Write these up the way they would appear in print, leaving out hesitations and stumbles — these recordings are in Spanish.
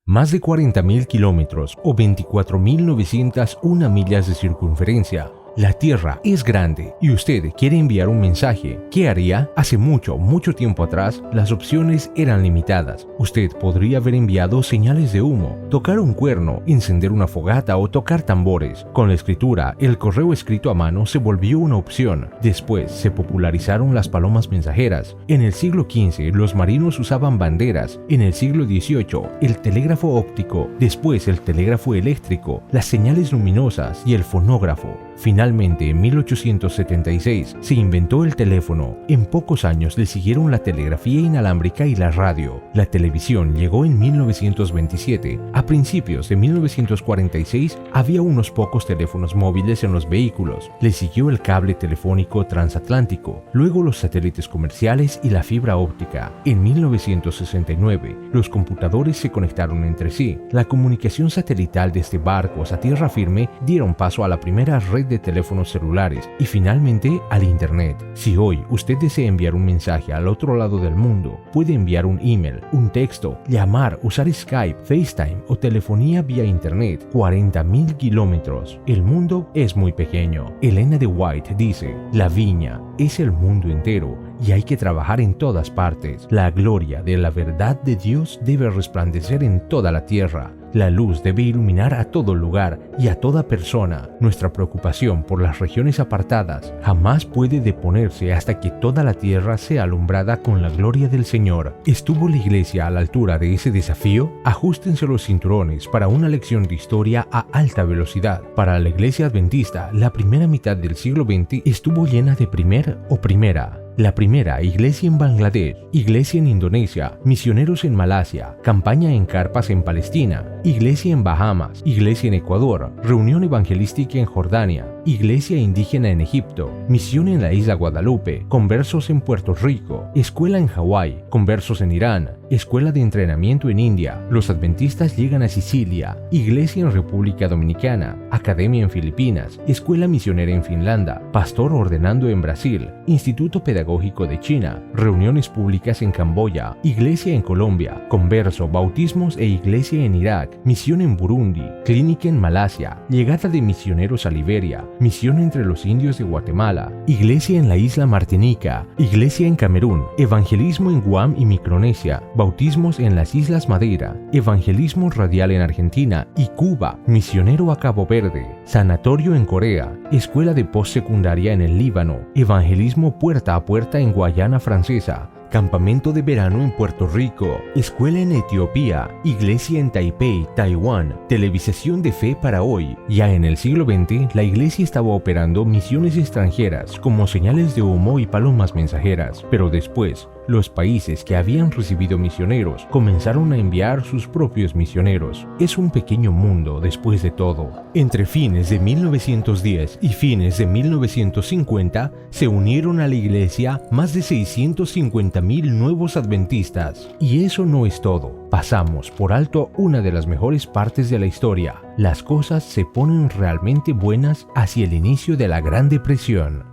Más de 40.000 kilómetros o 24.901 millas de circunferencia. La Tierra es grande y usted quiere enviar un mensaje. ¿Qué haría? Hace mucho tiempo atrás, las opciones eran limitadas. Usted podría haber enviado señales de humo, tocar un cuerno, encender una fogata o tocar tambores. Con la escritura, el correo escrito a mano se volvió una opción. Después se popularizaron las palomas mensajeras. En el siglo XV, los marinos usaban banderas. En el siglo XVIII, el telégrafo óptico. Después, el telégrafo eléctrico, las señales luminosas y el fonógrafo. Finalmente, en 1876, se inventó el teléfono. En pocos años le siguieron la telegrafía inalámbrica y la radio. La televisión llegó en 1927. A principios de 1946, había unos pocos teléfonos móviles en los vehículos. Le siguió el cable telefónico transatlántico, luego los satélites comerciales y la fibra óptica. En 1969, los computadores se conectaron entre sí. La comunicación satelital desde barcos a tierra firme dieron paso a la primera red de teléfonos celulares y finalmente al Internet. Si hoy usted desea enviar un mensaje al otro lado del mundo, puede enviar un email, un texto, llamar, usar Skype, FaceTime o telefonía vía Internet. 40.000 kilómetros. El mundo es muy pequeño. Elena de White dice: la viña es el mundo entero y hay que trabajar en todas partes. La gloria de la verdad de Dios debe resplandecer en toda la tierra. La luz debe iluminar a todo lugar y a toda persona. Nuestra preocupación por las regiones apartadas jamás puede deponerse hasta que toda la tierra sea alumbrada con la gloria del Señor. ¿Estuvo la iglesia a la altura de ese desafío? Ajustense los cinturones para una lección de historia a alta velocidad. Para la iglesia adventista, la primera mitad del siglo XX estuvo llena de primera. La primera iglesia en Bangladesh, iglesia en Indonesia, misioneros en Malasia, campaña en carpas en Palestina, iglesia en Bahamas, iglesia en Ecuador, reunión evangelística en Jordania, iglesia indígena en Egipto, misión en la isla Guadalupe, conversos en Puerto Rico, escuela en Hawái, conversos en Irán, escuela de entrenamiento en India, los adventistas llegan a Sicilia, iglesia en República Dominicana, academia en Filipinas, escuela misionera en Finlandia, pastor ordenando en Brasil, instituto pedagógico de China, reuniones públicas en Camboya, iglesia en Colombia, converso, bautismos e iglesia en Irak, misión en Burundi, clínica en Malasia, llegada de misioneros a Liberia, misión entre los indios de Guatemala, iglesia en la isla Martinica, iglesia en Camerún, evangelismo en Guam y Micronesia, bautismos en las Islas Madeira, evangelismo radial en Argentina y Cuba, misionero a Cabo Verde, sanatorio en Corea, escuela de postsecundaria en el Líbano, evangelismo puerta a puerta en Guayana Francesa, campamento de verano en Puerto Rico, escuela en Etiopía, iglesia en Taipei, Taiwán, televisación de fe para hoy. Ya en el siglo XX, la iglesia estaba operando misiones extranjeras como señales de humo y palomas mensajeras, pero después, los países que habían recibido misioneros comenzaron a enviar sus propios misioneros. Es un pequeño mundo después de todo. Entre fines de 1910 y fines de 1950 se unieron a la iglesia más de 650.000 nuevos adventistas. Y eso no es todo. Pasamos por alto una de las mejores partes de la historia. Las cosas se ponen realmente buenas hacia el inicio de la Gran Depresión.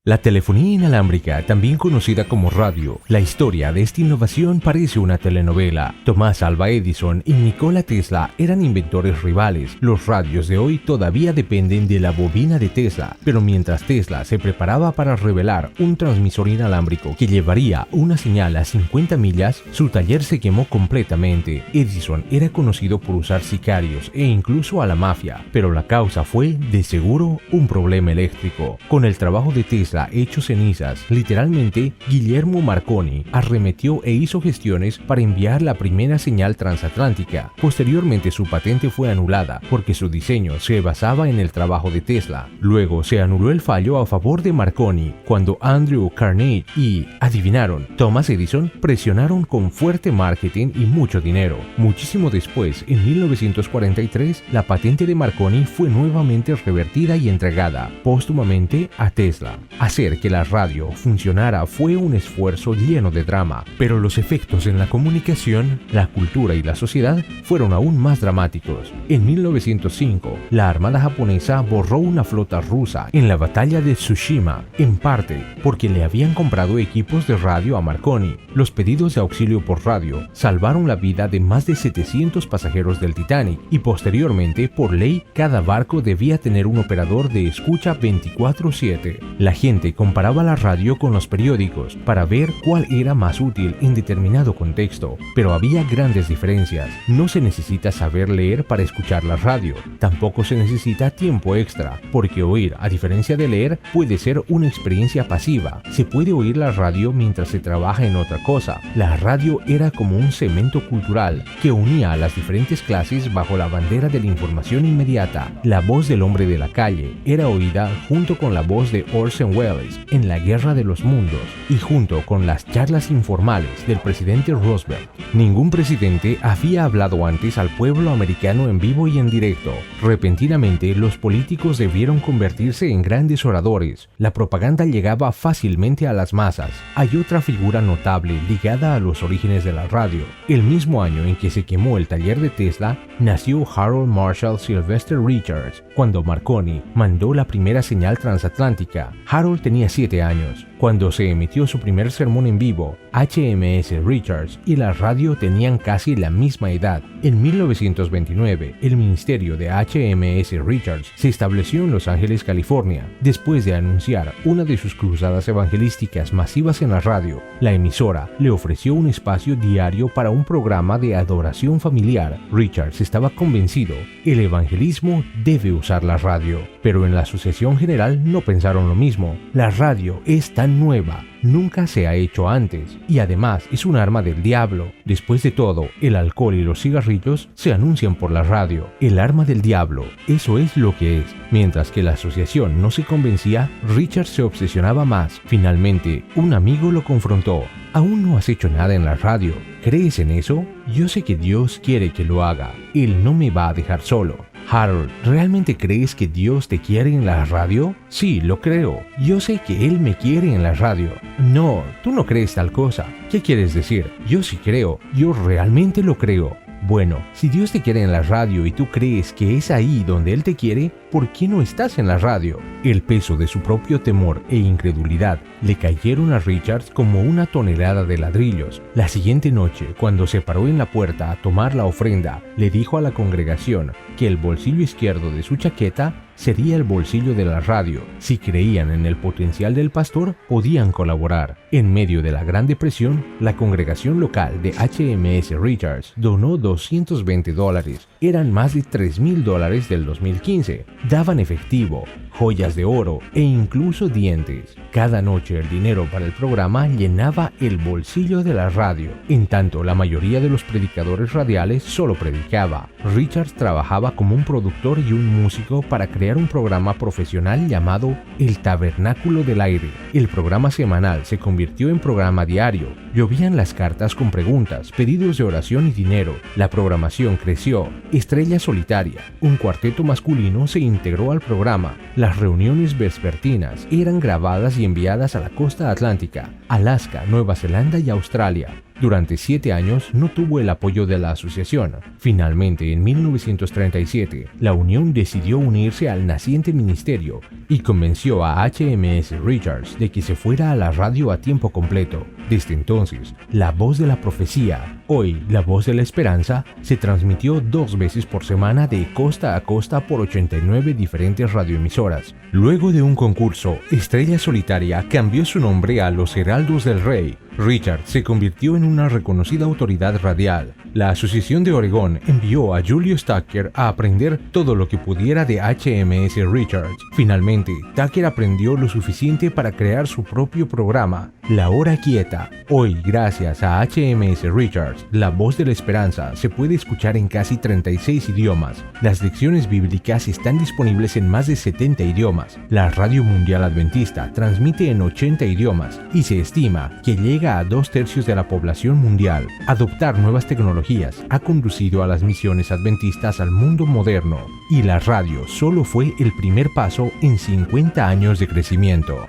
La telefonía inalámbrica, también conocida como radio, la historia de esta innovación parece una telenovela. Tomás Alva Edison y Nikola Tesla eran inventores rivales. Los radios de hoy todavía dependen de la bobina de Tesla, pero mientras Tesla se preparaba para revelar un transmisor inalámbrico que llevaría una señal a 50 millas, su taller se quemó completamente. Edison era conocido por usar sicarios e incluso a la mafia, pero la causa fue, de seguro, un problema eléctrico. Con el trabajo de Tesla hecho cenizas, literalmente, Guillermo Marconi arremetió e hizo gestiones para enviar la primera señal transatlántica. Posteriormente su patente fue anulada porque su diseño se basaba en el trabajo de Tesla. Luego se anuló el fallo a favor de Marconi cuando Andrew Carnegie y, adivinaron, Thomas Edison presionaron con fuerte marketing y mucho dinero. Muchísimo después, en 1943, la patente de Marconi fue nuevamente revertida y entregada póstumamente a Tesla. Hacer que la radio funcionara fue un esfuerzo lleno de drama, pero los efectos en la comunicación, la cultura y la sociedad fueron aún más dramáticos. En 1905, la Armada japonesa borró una flota rusa en la batalla de Tsushima, en parte porque le habían comprado equipos de radio a Marconi. Los pedidos de auxilio por radio salvaron la vida de más de 700 pasajeros del Titanic y posteriormente, por ley, cada barco debía tener un operador de escucha 24/7. La gente comparaba la radio con los periódicos para ver cuál era más útil en determinado contexto, pero había grandes diferencias. No se necesita saber leer para escuchar la radio, tampoco se necesita tiempo extra, porque oír, a diferencia de leer, puede ser una experiencia pasiva. Se puede oír la radio mientras se trabaja en otra cosa. La radio era como un cemento cultural que unía a las diferentes clases bajo la bandera de la información inmediata. La voz del hombre de la calle era oída junto con la voz de Orson Welles en La Guerra de los Mundos y junto con las charlas informales del presidente Roosevelt. Ningún presidente había hablado antes al pueblo americano en vivo y en directo. Repentinamente, los políticos debieron convertirse en grandes oradores. La propaganda llegaba fácilmente a las masas. Hay otra figura notable ligada a los orígenes de la radio. El mismo año en que se quemó el taller de Tesla, nació Harold Marshall Sylvester Richards, cuando Marconi mandó la primera señal transatlántica. Harold tenía 7 años. Cuando se emitió su primer sermón en vivo, HMS Richards y la radio tenían casi la misma edad. En 1929, el ministerio de HMS Richards se estableció en Los Ángeles, California. Después de anunciar una de sus cruzadas evangelísticas masivas en la radio, la emisora le ofreció un espacio diario para un programa de adoración familiar. Richards estaba convencido, el evangelismo debe usar la radio, pero en la Asociación General no pensaron lo mismo. La radio es tan nueva, nunca se ha hecho antes, y además es un arma del diablo. Después de todo, el alcohol y los cigarrillos se anuncian por la radio. El arma del diablo, eso es lo que es. Mientras que la asociación no se convencía, Richard se obsesionaba más. Finalmente, un amigo lo confrontó. Aún no has hecho nada en la radio. ¿Crees en eso? Yo sé que Dios quiere que lo haga. Él no me va a dejar solo. Harold, ¿realmente crees que Dios te quiere en la radio? Sí, lo creo. Yo sé que Él me quiere en la radio. No, tú no crees tal cosa. ¿Qué quieres decir? Yo sí creo. Yo realmente lo creo. Bueno, si Dios te quiere en la radio y tú crees que es ahí donde Él te quiere, ¿por qué no estás en la radio? El peso de su propio temor e incredulidad le cayeron a Richards como una tonelada de ladrillos. La siguiente noche, cuando se paró en la puerta a tomar la ofrenda, le dijo a la congregación que el bolsillo izquierdo de su chaqueta sería el bolsillo de la radio. Si creían en el potencial del pastor, podían colaborar. En medio de la Gran Depresión, la congregación local de HMS Richards donó $220. Eran más de $3,000 del 2015. Daban efectivo, joyas de oro e incluso dientes. Cada noche el dinero para el programa llenaba el bolsillo de la radio. En tanto, la mayoría de los predicadores radiales solo predicaba. Richards trabajaba como un productor y un músico para crear un programa profesional llamado El Tabernáculo del Aire. El programa semanal se convirtió en programa diario. Llovían las cartas con preguntas, pedidos de oración y dinero. La programación creció. Estrella Solitaria, un cuarteto masculino, se integró al programa. Las reuniones vespertinas eran grabadas y enviadas a la costa atlántica, Alaska, Nueva Zelanda y Australia. Durante 7 años no tuvo el apoyo de la asociación. Finalmente, en 1937, la Unión decidió unirse al naciente ministerio y convenció a HMS Richards de que se fuera a la radio a tiempo completo. Desde entonces, la voz de la profecía, hoy la voz de la esperanza, se transmitió 2 veces por semana de costa a costa por 89 diferentes radioemisoras. Luego de un concurso, Estrella Solitaria cambió su nombre a Los Heraldos del Rey. Richard se convirtió en una reconocida autoridad radial. La Asociación de Oregón envió a Julius Tucker a aprender todo lo que pudiera de HMS Richards. Finalmente, Tucker aprendió lo suficiente para crear su propio programa, La Hora Quieta. Hoy, gracias a HMS Richards, la voz de la esperanza se puede escuchar en casi 36 idiomas. Las lecciones bíblicas están disponibles en más de 70 idiomas. La Radio Mundial Adventista transmite en 80 idiomas y se estima que llega a 2/3 de la población mundial. Adoptar nuevas tecnologías ha conducido a las misiones adventistas al mundo moderno, y la radio solo fue el primer paso en 50 años de crecimiento.